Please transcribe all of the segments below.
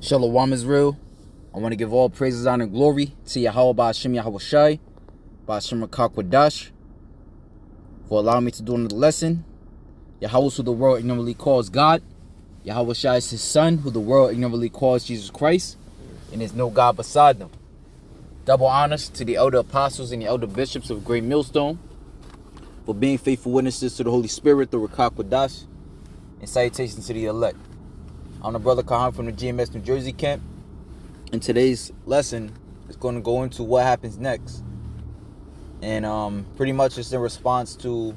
Shalom Israel. I want to give all praises, honor, and glory to Yahweh Ba'ashem Yahweh Shai, Ba'ashem Rakakwadash, for allowing me to do another lesson. Yahweh, who the world ignorantly calls God. Yahweh Shai is his son, who the world ignorantly calls Jesus Christ, and there's no God beside them. Double honors to the elder apostles and the elder bishops of Great Millstone for being faithful witnesses to the Holy Spirit, the Rakakwadash, and salutations to the elect. I'm the brother Kahan from the GMS New Jersey camp. And today's lesson is going to go into what happens next. And pretty much it's in response to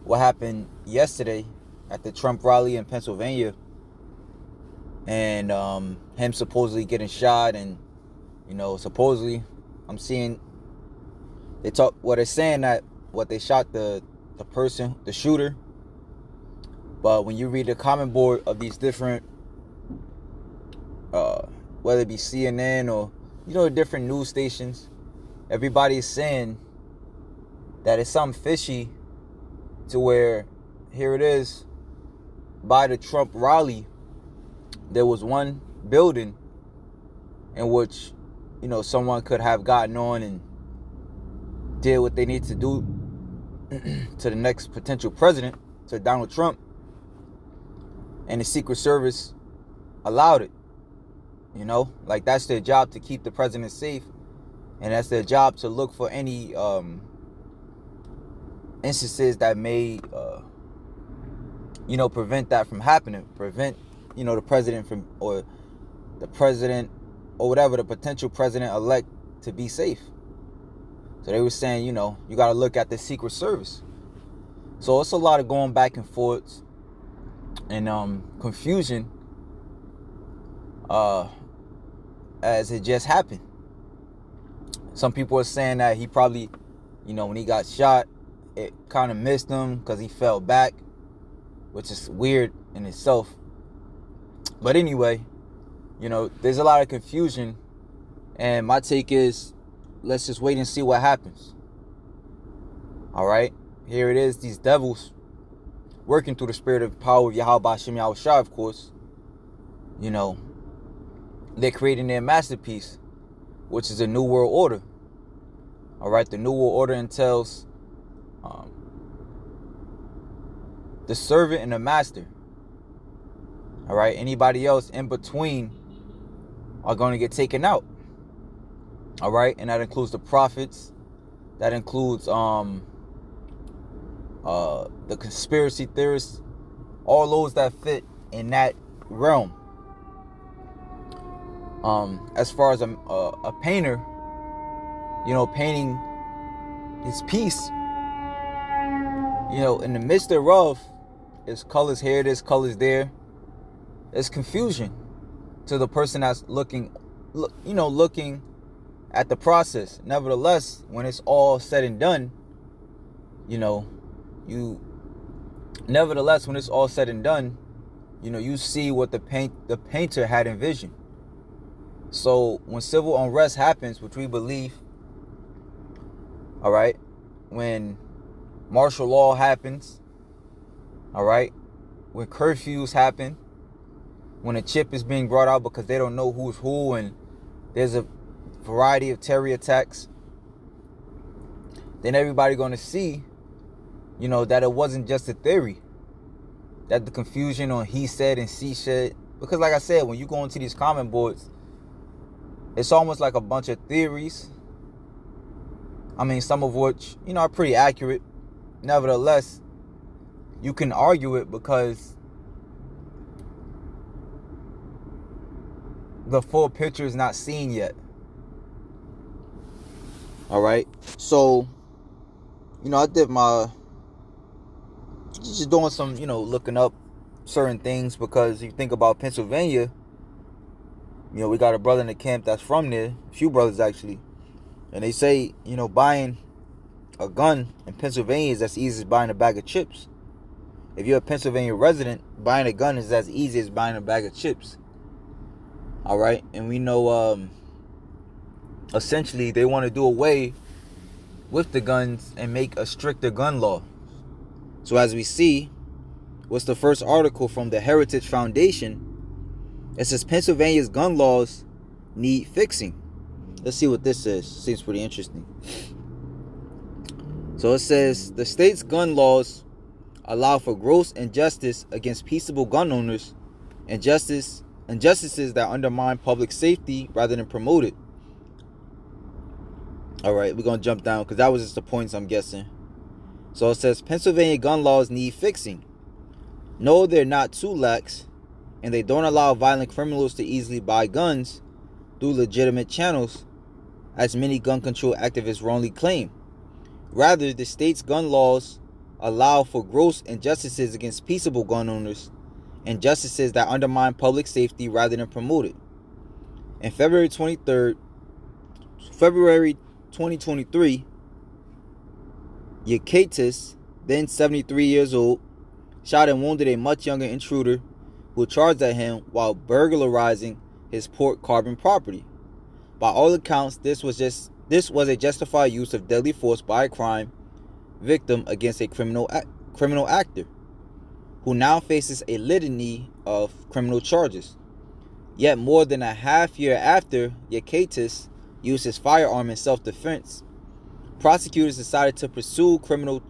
what happened yesterday at the Trump rally in Pennsylvania. And him supposedly getting shot. And, supposedly I'm seeing they're saying that they shot the person, the shooter. But when you read the comment board of these different whether it be CNN or different news stations, everybody's saying that it's something fishy, to where here it is, by the Trump rally there was one building in which someone could have gotten on and did what they need to do to the next potential president, to Donald Trump, and the Secret Service allowed it. Like that's their job, to keep the president safe, and that's their job to look for any instances that may prevent that from happening, prevent the president from, or the president, or whatever, the potential president-elect, to be safe. So they were saying, you got to look at the Secret Service. So it's a lot of going back and forth and confusion as it just happened. Some people are saying that he probably, when he got shot, it kind of missed him because he fell back, which is weird in itself. But anyway, there's a lot of confusion, and my take is, let's just wait and see what happens. All right, here it is, these devils working through the spirit of power of Yahweh Ba'ashem Yahweh Shai, of course. They're creating their masterpiece, which is a New World Order. All right, the New World Order entails the servant and the master. All right, anybody else in between are going to get taken out. All right, and that includes the prophets. That includes the conspiracy theorists, all those that fit in that realm. As far as a painter, painting his piece, in the midst thereof, is colors here, there's colors there. There's confusion to the person that's looking at the process. Nevertheless, when it's all said and done, you see what the painter had envisioned. So when civil unrest happens, which we believe, all right, when martial law happens, all right, when curfews happen, when a chip is being brought out because they don't know who's who, and there's a variety of terror attacks, then everybody going to see, that it wasn't just a theory, that the confusion on he said and she said, because like I said, when you go into these comment boards, it's almost like a bunch of theories. I mean, some of which, are pretty accurate. Nevertheless, you can argue it because the full picture is not seen yet. All right. So, I did just doing some, looking up certain things, because you think about Pennsylvania, we got a brother in the camp that's from there, a few brothers actually, and they say, buying a gun in Pennsylvania is as easy as buying a bag of chips. If you're a Pennsylvania resident, buying a gun is as easy as buying a bag of chips. All right, and we know essentially they want to do away with the guns and make a stricter gun law. So as we see, what's the first article from the Heritage Foundation It says Pennsylvania's gun laws need fixing. Let's see what this says. Seems pretty interesting. So it says the state's gun laws allow for gross injustice against peaceable gun owners and injustices that undermine public safety rather than promote it. All right, we're going to jump down because that was just the points I'm guessing. So it says Pennsylvania gun laws need fixing. No, they're not too lax, and they don't allow violent criminals to easily buy guns through legitimate channels, as many gun control activists wrongly claim. Rather, the state's gun laws allow for gross injustices against peaceable gun owners, injustices that undermine public safety rather than promote it. In February 2023, Yakitis, then 73 years old, shot and wounded a much younger intruder who charged at him while burglarizing his Port Carbon property. By all accounts, this was a justified use of deadly force by a crime victim against a criminal actor, who now faces a litany of criminal charges. Yet more than a half year after Yakitis used his firearm in self-defense, prosecutors decided to pursue criminal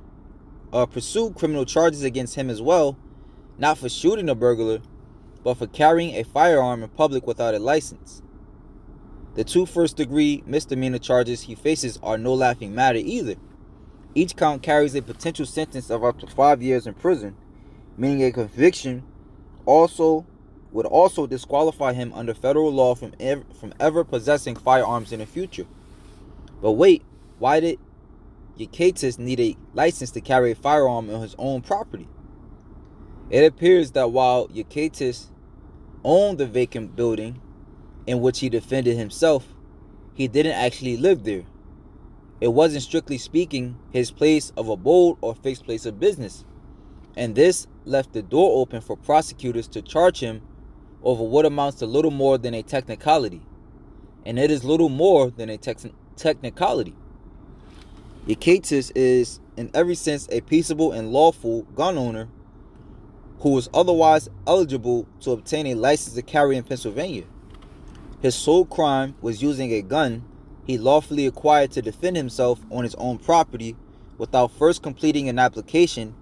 charges against him as well, not for shooting a burglar, but for carrying a firearm in public without a license. The 2 first-degree misdemeanor charges he faces are no laughing matter either. Each count carries a potential sentence of up to 5 years in prison, meaning a conviction would also disqualify him under federal law from ever possessing firearms in the future. But wait, why did Yakitis need a license to carry a firearm on his own property? It appears that while Yakitis owned the vacant building in which he defended himself, he didn't actually live there. It wasn't, strictly speaking, his place of abode or fixed place of business, and this left the door open for prosecutors to charge him over what amounts to little more than a technicality. And it is little more than a technicality. Yakitis is, in every sense, a peaceable and lawful gun owner who was otherwise eligible to obtain a license to carry in Pennsylvania. His sole crime was using a gun he lawfully acquired to defend himself on his own property without first completing an application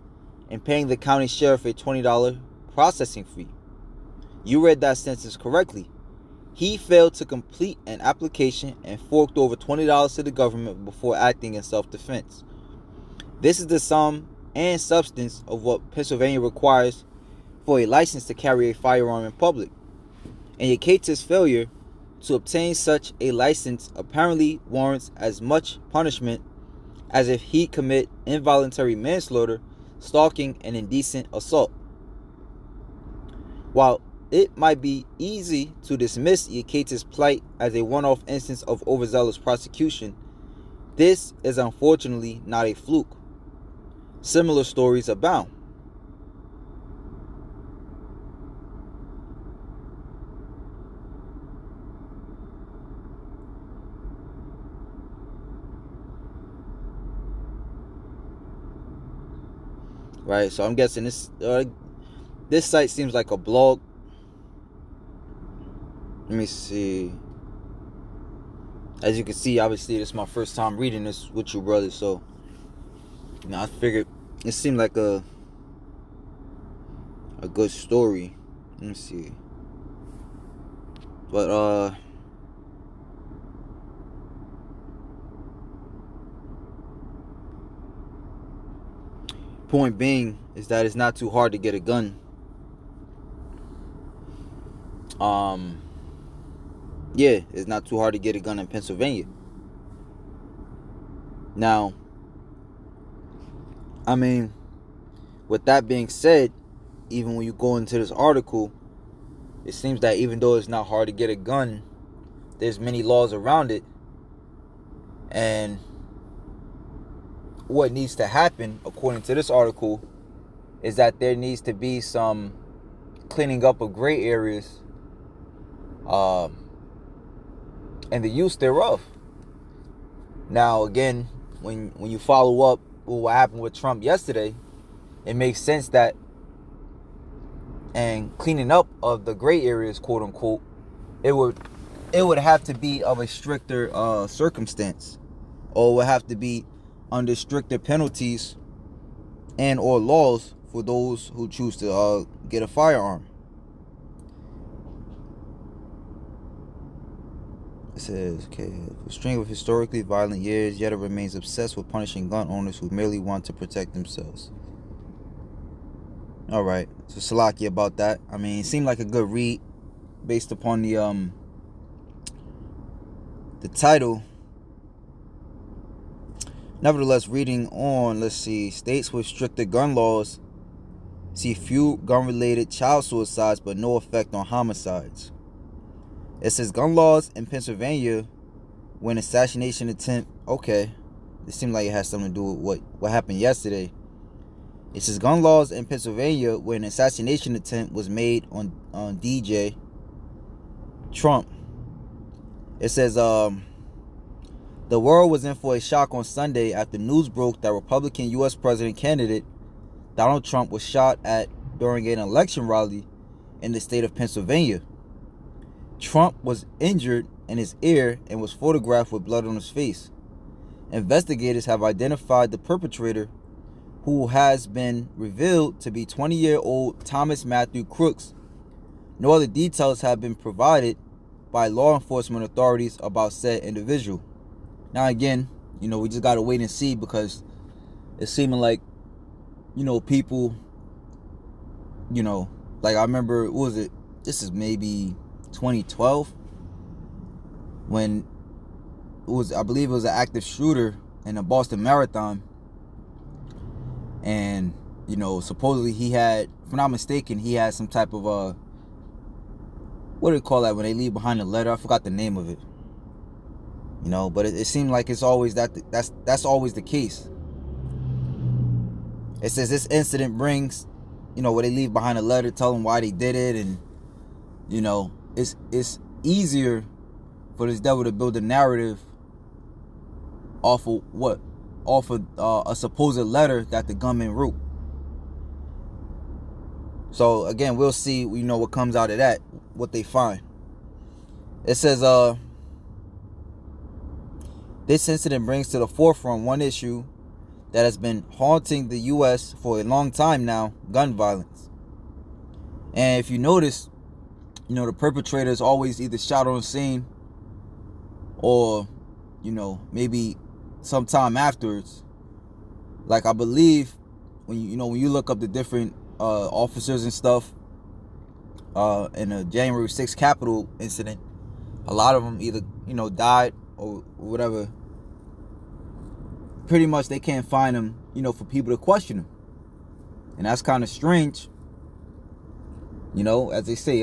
and paying the county sheriff a $20 processing fee. You read that sentence correctly. He failed to complete an application and forked over $20 to the government before acting in self-defense. This is the sum and substance of what Pennsylvania requires for a license to carry a firearm in public. And Yakitis' failure to obtain such a license apparently warrants as much punishment as if he commit involuntary manslaughter, stalking, and indecent assault. While it might be easy to dismiss Yakitis' plight as a one-off instance of overzealous prosecution, this is unfortunately not a fluke. Similar stories abound. Right, so I'm guessing this site seems like a blog. Let me see. As you can see, obviously this is my first time reading this with you brothers, so I figured it seemed like a good story. Let me see. But point being is that it's not too hard to get a gun. Yeah, it's not too hard to get a gun in Pennsylvania. Now, I mean, with that being said, even when you go into this article, it seems that even though it's not hard to get a gun, there's many laws around it. And what needs to happen, according to this article, is that there needs to be some cleaning up of gray areas and the use thereof. Now, again, when you follow up with what happened with Trump yesterday, it makes sense that and cleaning up of the gray areas, quote unquote, it would have to be of a stricter circumstance, or would have to be under stricter penalties and or laws for those who choose to get a firearm. It says, okay, a string of historically violent years, yet it remains obsessed with punishing gun owners who merely want to protect themselves. All right, so Salaki about that. I mean, it seemed like a good read based upon the title. Nevertheless, reading on, let's see, states with stricter gun laws see few gun-related child suicides, but no effect on homicides. It says gun laws in Pennsylvania when assassination attempt. Okay, it seemed like it has something to do with what happened yesterday. It says gun laws in Pennsylvania when an assassination attempt was made on DJ Trump. It says the world was in for a shock on Sunday after news broke that Republican U.S. president candidate Donald Trump was shot at during an election rally in the state of Pennsylvania. Trump was injured in his ear and was photographed with blood on his face. Investigators have identified the perpetrator, who has been revealed to be 20-year-old Thomas Matthew Crooks. No other details have been provided by law enforcement authorities about said individual. Now again, we just gotta wait and see, because it's seeming like, people, like I remember, what was it? This is maybe 2012 when I believe it was an active shooter in a Boston Marathon, and supposedly he had, if I'm not mistaken, he had some type of what do they call that when they leave behind a letter? I forgot the name of it. But it seemed like it's always that's always the case. It says this incident brings, where they leave behind a letter telling why they did it, and it's easier for this devil to build a narrative off of a supposed letter that the gunman wrote. So again, we'll see, what comes out of that, what they find. It says this incident brings to the forefront one issue that has been haunting the U.S. for a long time now: gun violence. And if you notice, the perpetrator is always either shot on scene or, maybe sometime afterwards. Like I believe when you look up the different officers and stuff in the January 6th Capitol incident, a lot of them either died or whatever. Pretty much they can't find them, for people to question them, and that's kind of strange. As they say,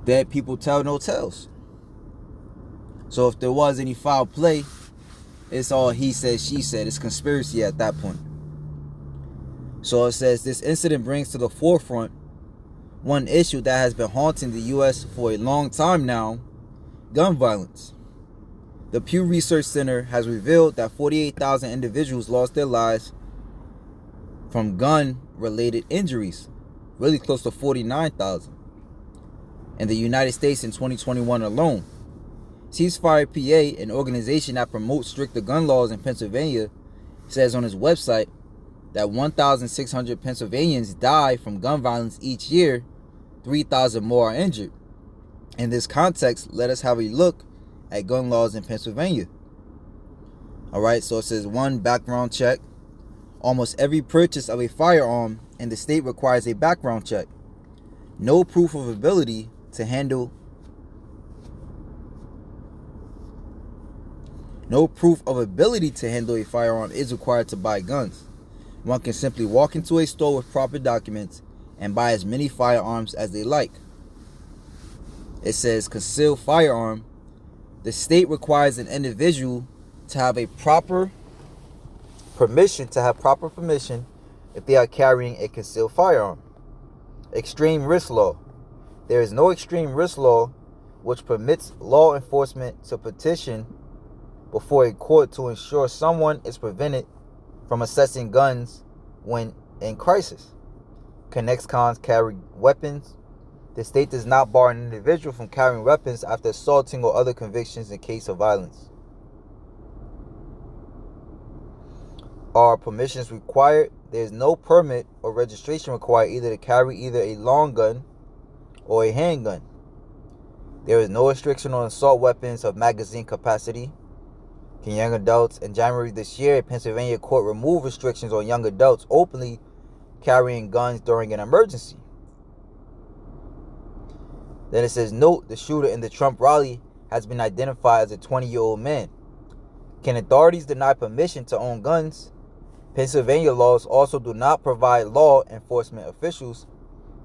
dead people tell no tales. So if there was any foul play, it's all he said, she said. It's conspiracy at that point. So it says this incident brings to the forefront one issue that has been haunting the U.S. for a long time now: gun violence. The Pew Research Center has revealed that 48,000 individuals lost their lives from gun-related injuries, really close to 49,000, in the United States in 2021 alone. Ceasefire PA, an organization that promotes stricter gun laws in Pennsylvania, says on its website that 1,600 Pennsylvanians die from gun violence each year, 3,000 more are injured. In this context, let us have a look at gun laws in Pennsylvania. Alright, so it says 1, background check. Almost every purchase of a firearm in the state requires a background check. No proof of ability to handle a firearm is required to buy guns. One can simply walk into a store with proper documents and buy as many firearms as they like. It says concealed firearm. The state requires an individual to have proper permission if they are carrying a concealed firearm. Extreme risk law. There is no extreme risk law which permits law enforcement to petition before a court to ensure someone is prevented from accessing guns when in crisis. Can ex-cons carry weapons? The state does not bar an individual from carrying weapons after assaulting or other convictions in case of violence. Are permissions required? There is no permit or registration required either to carry either a long gun or a handgun. There is no restriction on assault weapons of magazine capacity. Can young adults? In January this year, a Pennsylvania court removed restrictions on young adults openly carrying guns during an emergency. Then it says, note, the shooter in the Trump rally has been identified as a 20-year-old man. Can authorities deny permission to own guns? Pennsylvania laws also do not provide law enforcement officials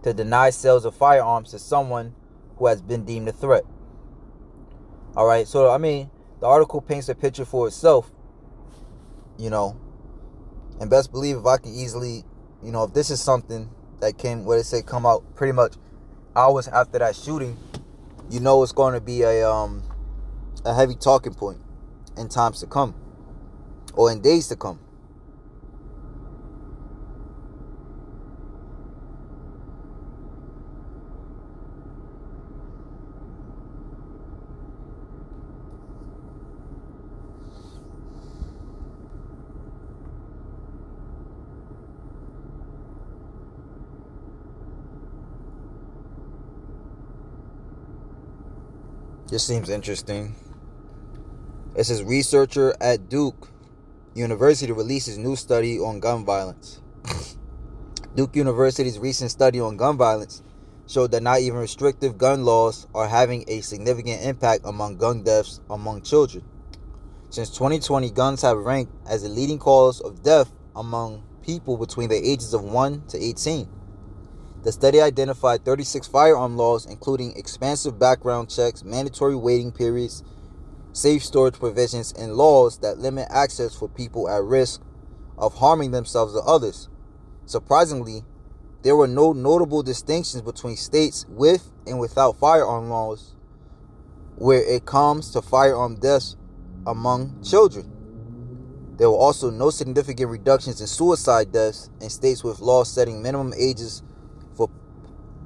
to deny sales of firearms to someone who has been deemed a threat. All right, so I mean, the article paints a picture for itself, and best believe if I can easily, if this is something that came, what they say, come out pretty much hours after that shooting, it's going to be a heavy talking point in times to come, or in days to come. This seems interesting. It says researcher at Duke University releases new study on gun violence. Duke University's recent study on gun violence showed that not even restrictive gun laws are having a significant impact among gun deaths among children. Since 2020, guns have ranked as the leading cause of death among people between the ages of 1 to 18. The study identified 36 firearm laws, including expansive background checks, mandatory waiting periods, safe storage provisions, and laws that limit access for people at risk of harming themselves or others. Surprisingly, there were no notable distinctions between states with and without firearm laws where it comes to firearm deaths among children. There were also no significant reductions in suicide deaths in states with laws setting minimum ages for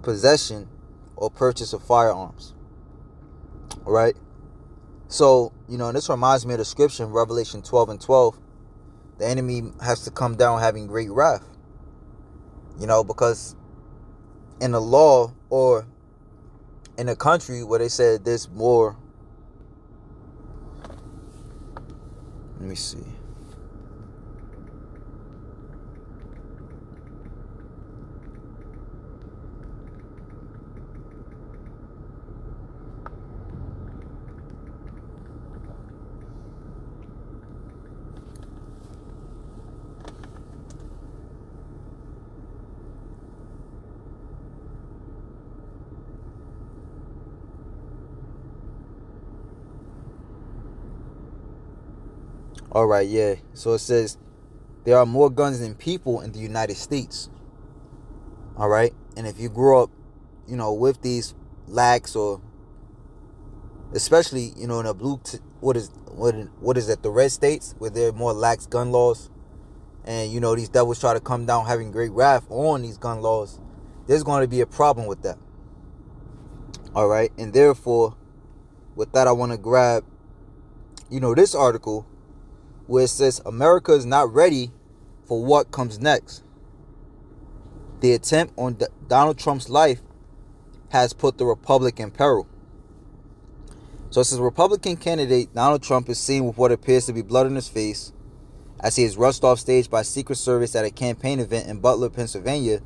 possession or purchase of firearms. All right. So, and this reminds me of the scripture in Revelation 12:12. The enemy has to come down having great wrath. Because in the law or in a country where they said there's more, let me see. All right, yeah. So it says there are more guns than people in the United States. All right, and if you grew up, with these lax, or especially, in the blue, what is it? The red states where there are more lax gun laws, and these devils try to come down having great wrath on these gun laws. There's going to be a problem with that. All right, and therefore, with that, I want to grab, this article, where it says America is not ready for what comes next. The attempt on Donald Trump's life has put the republic in peril. So it says Republican candidate Donald Trump is seen with what appears to be blood on his face as he is rushed off stage by Secret Service at a campaign event in Butler, Pennsylvania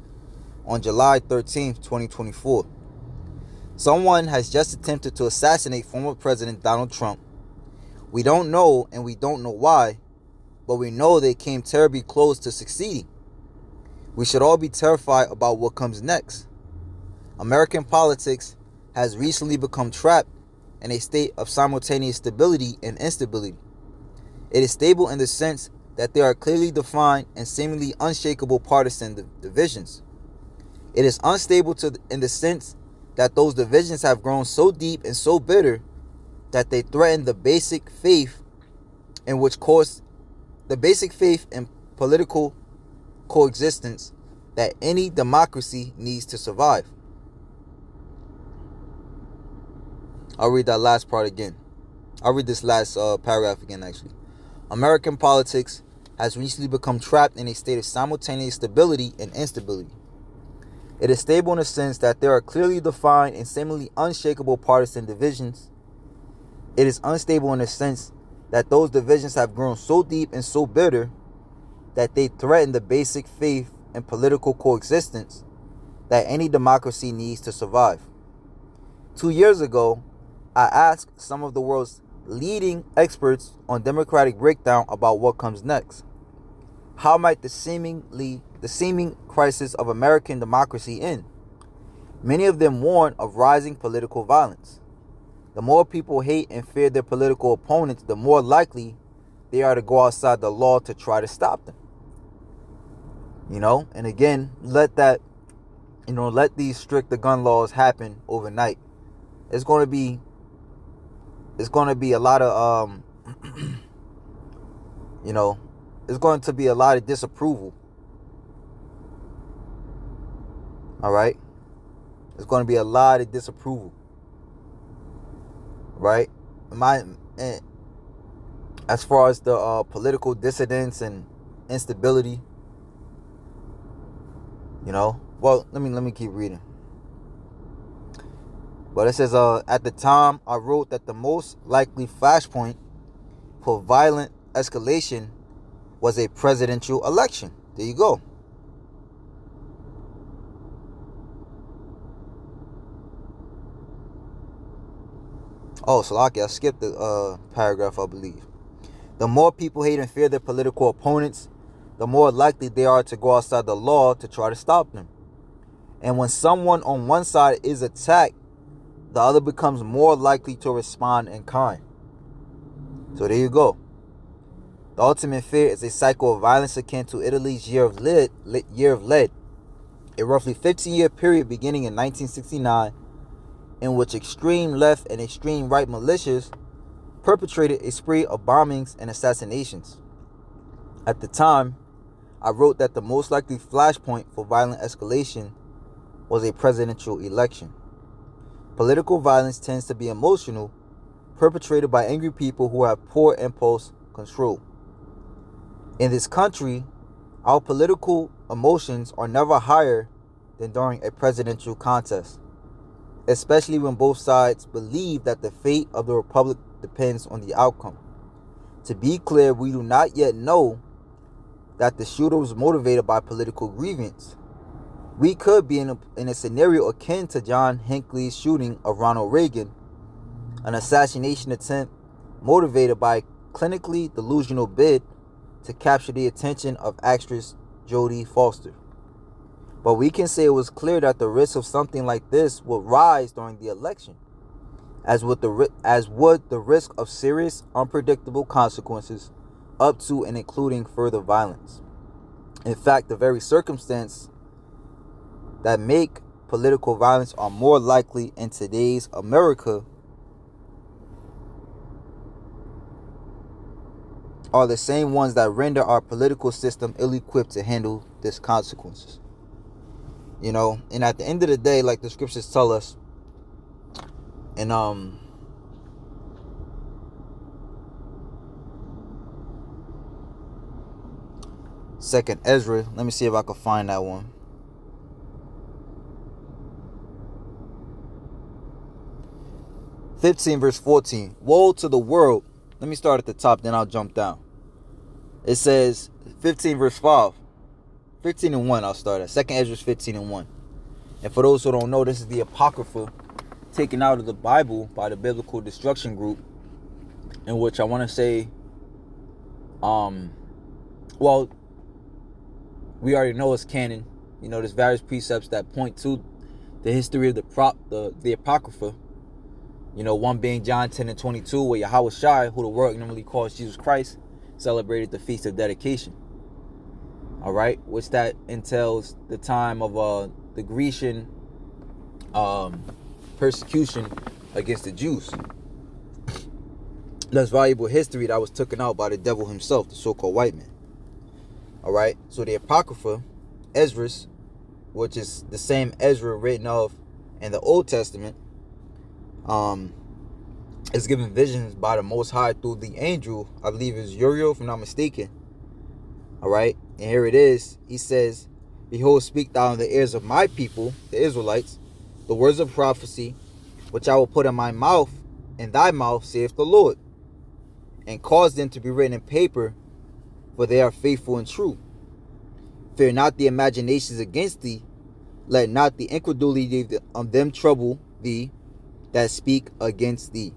on July 13, 2024. Someone has just attempted to assassinate former President Donald Trump. We don't know, and we don't know why, but we know they came terribly close to succeeding. We should all be terrified about what comes next. American politics has recently become trapped in a state of simultaneous stability and instability. It is stable in the sense that there are clearly defined and seemingly unshakable partisan divisions. It is unstable in the sense that those divisions have grown so deep and so bitter that they threaten the basic faith in political coexistence that any democracy needs to survive. I'll read that last part again. I'll read this last paragraph again, actually. American politics has recently become trapped in a state of simultaneous stability and instability. It is stable in the sense that there are clearly defined and seemingly unshakable partisan divisions. It is unstable in the sense that those divisions have grown so deep and so bitter that they threaten the basic faith in political coexistence that any democracy needs to survive. 2 years ago, I asked some of the world's leading experts on democratic breakdown about what comes next. How might the seeming crisis of American democracy end? Many of them warn of rising political violence. The more people hate and fear their political opponents, the more likely they are to go outside the law to try to stop them. And again, let these strict gun laws happen overnight. It's going to be a lot of it's going to be a lot of disapproval. All right? It's going to be a lot of disapproval. Right? As far as the political dissidents and instability, well, let me keep reading. But it says, at the time, I wrote that the most likely flashpoint for violent escalation was a presidential election. There you go. Oh, so I skipped the paragraph, I believe. The more people hate and fear their political opponents, the more likely they are to go outside the law to try to stop them. And when someone on one side is attacked, the other becomes more likely to respond in kind. So there you go. The ultimate fear is a cycle of violence akin to Italy's year of lead, a roughly 15-year period beginning in 1969, in which extreme left and extreme right militias perpetrated a spree of bombings and assassinations. At the time, I wrote that the most likely flashpoint for violent escalation was a presidential election. Political violence tends to be emotional, perpetrated by angry people who have poor impulse control. In this country, our political emotions are never higher than during a presidential contest, especially when both sides believe that the fate of the republic depends on the outcome. To be clear, we do not yet know that the shooter was motivated by political grievance. We could be in a scenario akin to John Hinckley's shooting of Ronald Reagan, an assassination attempt motivated by a clinically delusional bid to capture the attention of actress Jodie Foster. But we can say it was clear that the risk of something like this would rise during the election, as would the risk of serious, unpredictable consequences up to and including further violence. In fact, the very circumstance that make political violence are more likely in today's America are the same ones that render our political system ill-equipped to handle these consequences. And at the end of the day, like the scriptures tell us in Second Ezra, let me see if I can find that one. 15 verse 14. Woe to the world. Let me start at the top, then I'll jump down. It says 15 verse 5. 15 and 1 I'll start at. 2nd Ezra 15 and 1. And for those who don't know, this is the Apocrypha taken out of the Bible by the Biblical Destruction Group, in which I want to say, well, we already know it's canon. There's various precepts that point to the history of the Apocrypha. One being John 10 and 22, where Yahweh Shai, who the world normally calls Jesus Christ, celebrated the Feast of Dedication. All right, which that entails the time of the Grecian persecution against the Jews. That's valuable history that was taken out by the devil himself, the so-called white man. All right, so the Apocrypha, Esdras, which is the same Ezra written of in the Old Testament, is given visions by the Most High through the angel, I believe it's Uriel, if I'm not mistaken. All right, and here it is. He says, "Behold, speak thou in the ears of my people, the Israelites, the words of prophecy, which I will put in my mouth, in thy mouth, saith the Lord, and cause them to be written in paper, for they are faithful and true. Fear not the imaginations against thee, let not the incredulity of them trouble thee that speak against thee.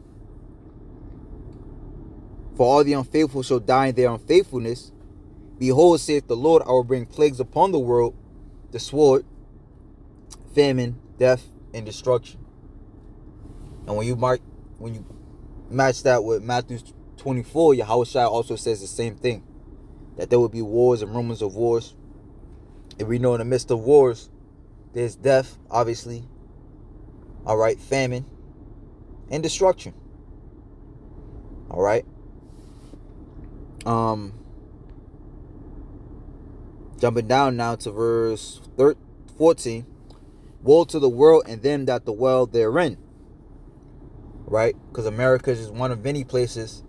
For all the unfaithful shall die in their unfaithfulness. Behold, saith the Lord, I will bring plagues upon the world, the sword, famine, death, and destruction." And when you match that with Matthew 24, Yahushua also says the same thing, that there will be wars and rumors of wars. And we know in the midst of wars, there's death, obviously. All right, famine and destruction. All right. Jumping down now to verse 14. Woe to the world and them that dwell therein. Right? Because America is just one of many places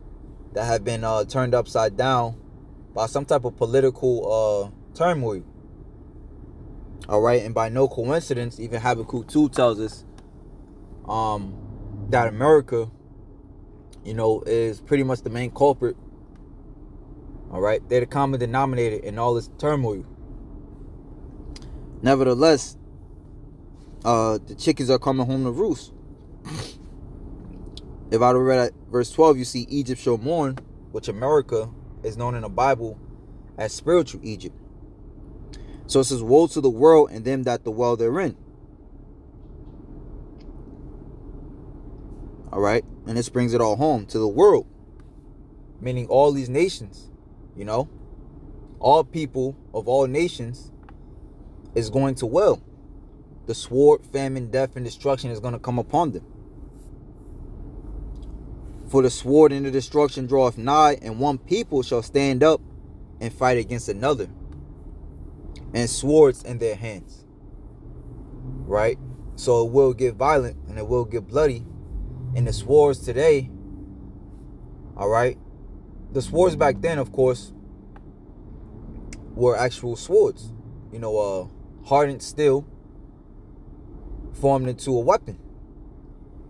that have been turned upside down by some type of political turmoil. All right, and by no coincidence, even Habakkuk 2 tells us that America, is pretty much the main culprit. All right, they're the common denominator in all this turmoil. Nevertheless, the chickens are coming home to roost. If I read at verse 12, you see Egypt shall mourn, which America is known in the Bible as spiritual Egypt. So it says, woe to the world and them that dwell therein. All right, and this brings it all home to the world, meaning all these nations, all people of all nations is going to wail. The sword, famine, death, and destruction is going to come upon them. For the sword and the destruction draweth nigh, and one people shall stand up and fight against another, and swords in their hands. Right? So it will get violent and it will get bloody. And the swords today, all right, the swords back then, of course, were actual swords, hardened steel formed into a weapon.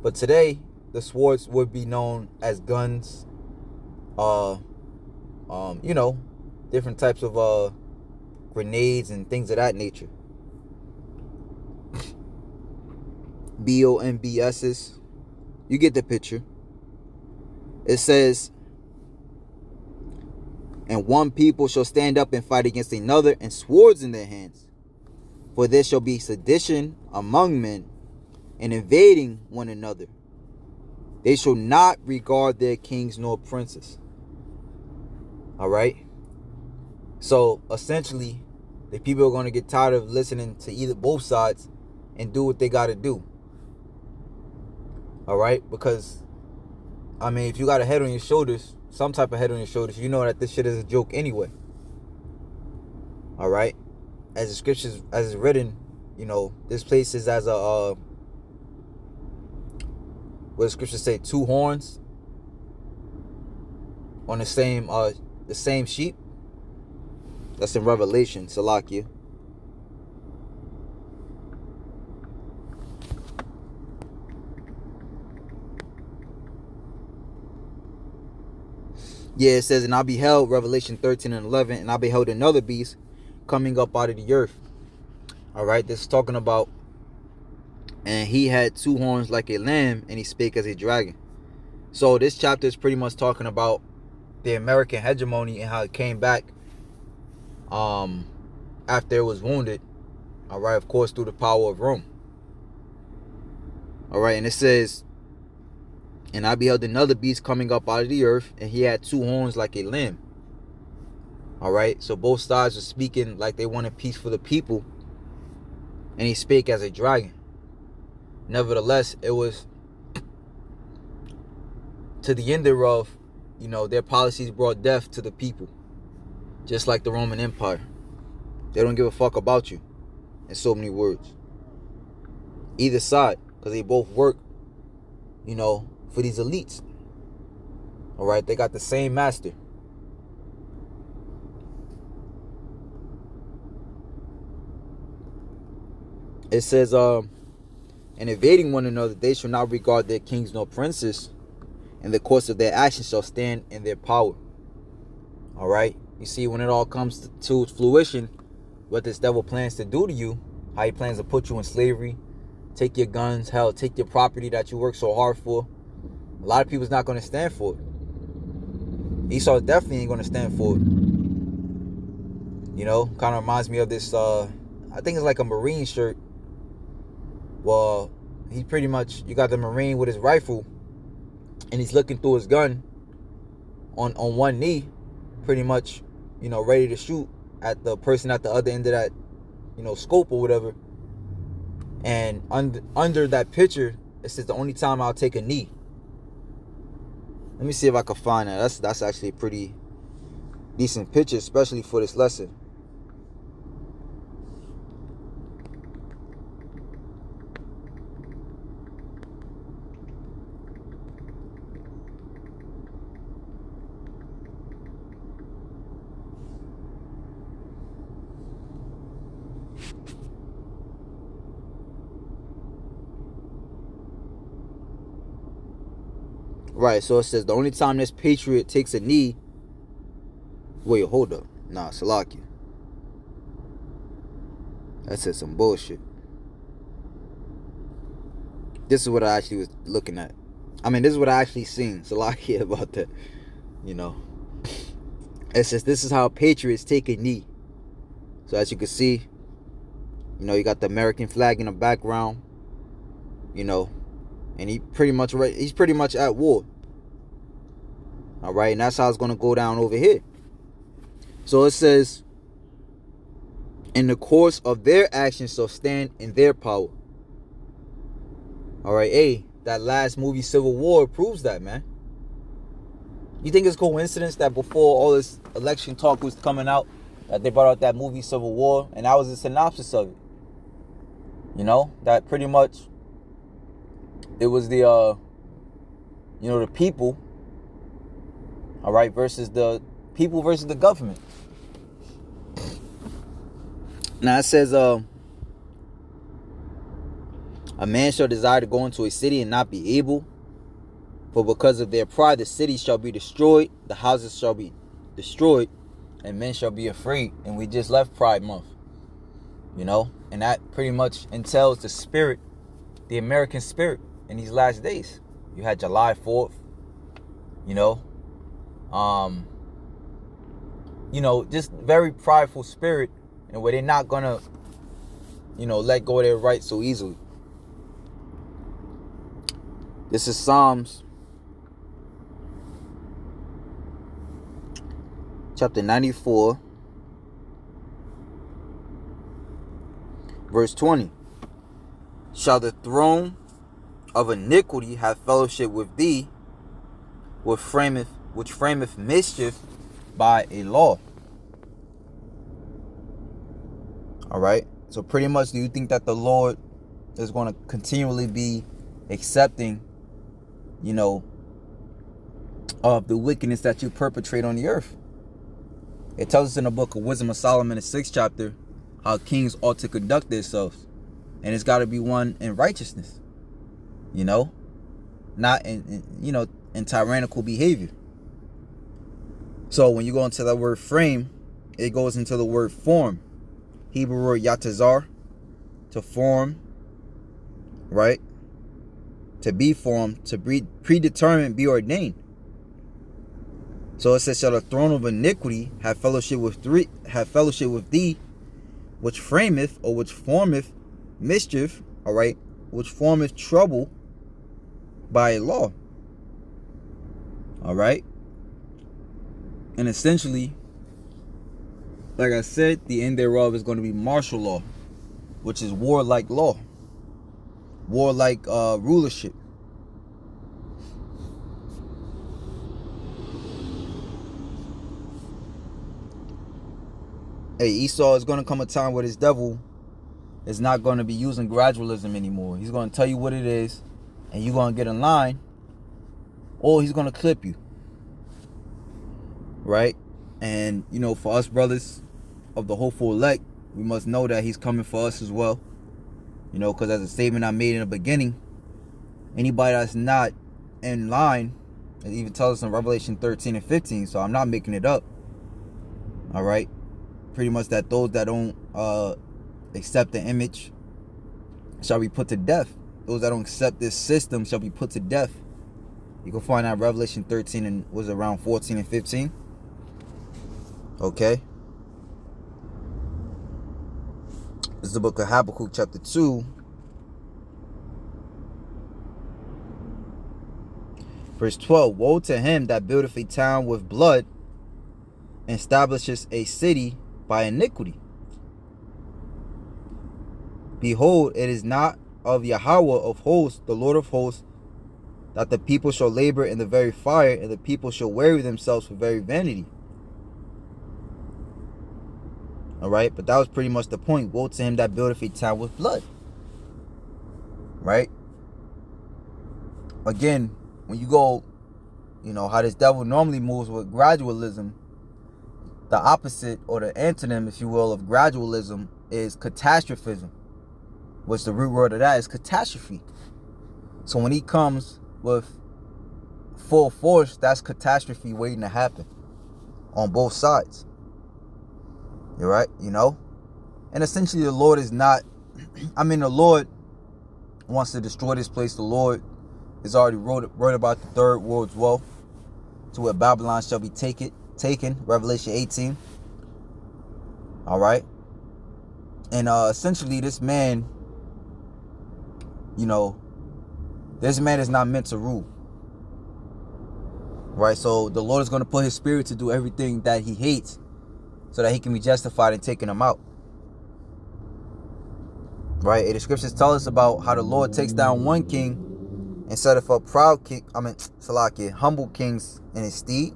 But today, the swords would be known as guns, different types of grenades and things of that nature. BOMBSs. You get the picture. It says, and one people shall stand up and fight against another, and swords in their hands. For there shall be sedition among men, and invading one another. They shall not regard their kings nor princes. All right. So essentially, the people are going to get tired of listening to either both sides and do what they got to do. All right. Because, if you got a head on your shoulders, some type of head on your shoulders, you know that this shit is a joke anyway. All right. As the scriptures, as it's written, this place is as a, what the scriptures say, two horns on the same sheep. That's in Revelation, Salakia. Yeah, it says, and I beheld, Revelation 13 and 11, and I beheld another beast coming up out of the earth. All right, this is talking about, and he had two horns like a lamb, and he spake as a dragon. So this chapter is pretty much talking about the American hegemony and how it came back after it was wounded. All right, of course, through the power of Rome. All right, and it says, and I beheld another beast coming up out of the earth, and he had two horns like a lamb. All right, so both sides are speaking like they wanted peace for the people, and he spake as a dragon. Nevertheless, it was to the end thereof, their policies brought death to the people, just like the Roman Empire. They don't give a fuck about you. in so many words. Either side, because they both work, you know, for these elites. All right, they got the same master. It says, in invading one another, they shall not regard their kings nor princes, and the course of their actions shall stand in their power. All right, you see, when it all comes to fruition, what this devil plans to do to you, how he plans to put you in slavery, take your guns, hell, take your property that you work so hard for. A lot of people's not going to stand for it. Esau definitely ain't going to stand for it. You know, kind of reminds me of this, I think it's like a Marine shirt. Well, he pretty much, you got the Marine with his rifle, and he's looking through his gun on one knee, pretty much, you know, ready to shoot at the person at the other end of that, you know, scope or whatever. And under that picture, it says the only time I'll take a knee. Let me see if I can find that. That's actually a pretty decent picture, especially for this lesson. Right, so it says the only time this patriot takes a knee. Wait, hold up. Nah, Salakia. That said some bullshit. This is what I actually was looking at. I mean, this is what I actually seen. Salakia about that. You know. It says this is how patriots take a knee. So as you can see, you know, you got the American flag in the background. You know. And he's pretty much at war. All right, and that's how it's going to go down over here. So it says, in the course of their actions shall stand in their power. All right, hey, that last movie, Civil War, proves that, man. You think it's coincidence that before all this election talk was coming out, that they brought out that movie, Civil War, and that was a synopsis of it? You know, that pretty much, it was the, you know, the people, all right, versus the people versus the government. Now it says, a man shall desire to go into a city and not be able, for because of their pride the city shall be destroyed, the houses shall be destroyed, and men shall be afraid. And we just left Pride Month, you know, and that pretty much entails the spirit, the American spirit in these last days. You had July 4th, you know, just very prideful spirit, and where they're not gonna, you know, let go of their rights so easily. This is Psalms chapter 94, verse 20. Shall the throne of iniquity have fellowship with thee, which frameth mischief by a law? All right. So pretty much, do you think that the Lord is going to continually be accepting, you know, of the wickedness that you perpetrate on the earth? It tells us in the book of Wisdom of Solomon, the 6th chapter, how kings ought to conduct themselves. And it's got to be one in righteousness, you know, not in tyrannical behavior. So when you go into that word frame, it goes into the word form. Hebrew word yatazar, to form, right? To be formed, to be predetermined, be ordained. So it says, shall the throne of iniquity have fellowship with thee, which frameth or which formeth mischief, all right, which formeth trouble by a law. All right. And essentially, like I said, the end thereof is going to be martial law, which is warlike law, warlike rulership. Hey, Esau is going to come a time where this devil is not going to be using gradualism anymore. He's going to tell you what it is, and you're going to get in line, or he's going to clip you. Right? And, you know, for us brothers of the hopeful elect, we must know that he's coming for us as well. You know, because as a statement I made in the beginning, anybody that's not in line, it even tells us in Revelation 13 and 15, so I'm not making it up. All right? Pretty much that those that don't accept the image shall be put to death. Those that don't accept this system shall be put to death. You can find out Revelation 13 and was around 14 and 15. Okay. This is the book of Habakkuk chapter 2. Verse 12. Woe to him that buildeth a town with blood, and establishes a city by iniquity. Behold, it is not of Yahweh of hosts, the Lord of hosts, that the people shall labor in the very fire, and the people shall weary themselves for very vanity. Alright, but that was pretty much the point. Woe to him that buildeth a town with blood. Right? Again, when you go, you know, how this devil normally moves with gradualism, the opposite, or the antonym, if you will, of gradualism is catastrophism. Which the root word of that is catastrophe. So when he comes with full force, that's catastrophe waiting to happen on both sides. You're right, you know? And essentially the Lord is not, the Lord wants to destroy this place. The Lord has already wrote about the third world's woe, to where Babylon shall be taken, Revelation 18. All right. And essentially this man, you know, this man is not meant to rule. Right? So the Lord is going to put his spirit to do everything that he hates, so that he can be justified in taking them out. Right? And the scriptures tell us about how the Lord takes down one king and set up a proud king, humble kings in his stead.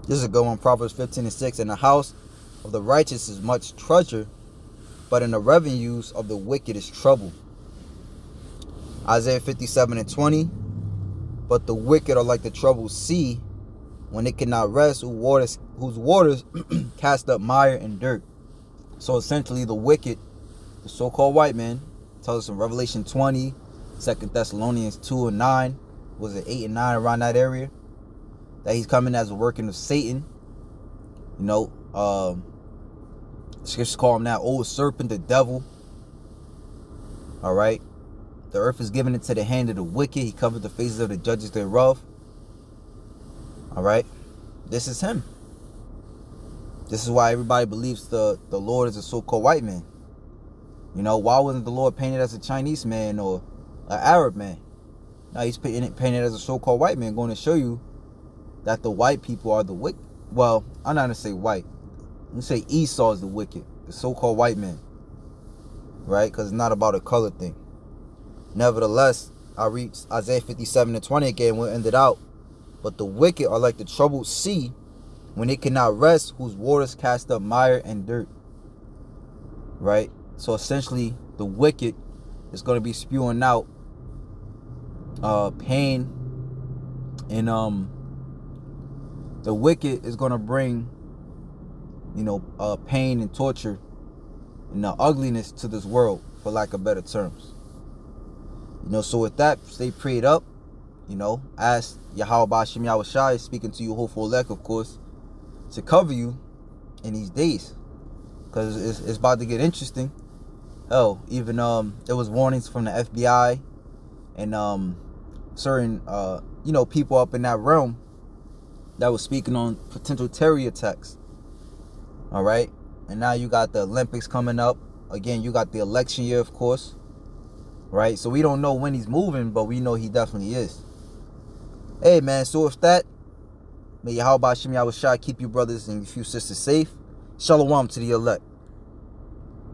This is a good one, Proverbs 15 and 6. In the house of the righteous is much treasure, but in the revenues of the wicked is trouble. Isaiah 57 and 20. But the wicked are like the troubled sea, when it cannot rest, whose waters cast up mire and dirt. So essentially the wicked, the so-called white man, tells us in Revelation 20, 2 Thessalonians 2 and 9, was it 8 and 9, around that area, that he's coming as a working of Satan. You know, scriptures call him that old serpent, the devil. All right. The earth is given into the hand of the wicked. He covered the faces of the judges thereof. All right. This is him. This is why everybody believes the Lord is a so-called white man. You know, why wasn't the Lord painted as a Chinese man or an Arab man? No, he's painted as a so-called white man, going to show you that the white people are the wicked. Well, I'm not going to say white. I'm going to say Esau is the wicked, the so-called white man. Right? Because it's not about a color thing. Nevertheless, I read Isaiah 57 and 20 again. We'll end it out. But the wicked are like the troubled sea, when it cannot rest, whose waters cast up mire and dirt. Right? So essentially, the wicked is going to be spewing out pain, and the wicked is going to bring, you know, pain and torture and the ugliness to this world, for lack of better terms. You know, so with that, stay prayed up. You know, ask Yahweh Ba'Shem Yahweh Shai, speaking to you, hopeful elect, of course, to cover you in these days, because it's about to get interesting. Hell, even there was warnings from the FBI and certain you know, people up in that realm that was speaking on potential terror attacks. All right, and now you got the Olympics coming up again. You got the election year, of course. Right, so we don't know when he's moving, but we know he definitely is. Hey man, so with that, May Yahweh Hashem Yahweh Shai keep you brothers and you few sisters safe. Shalom to the elect.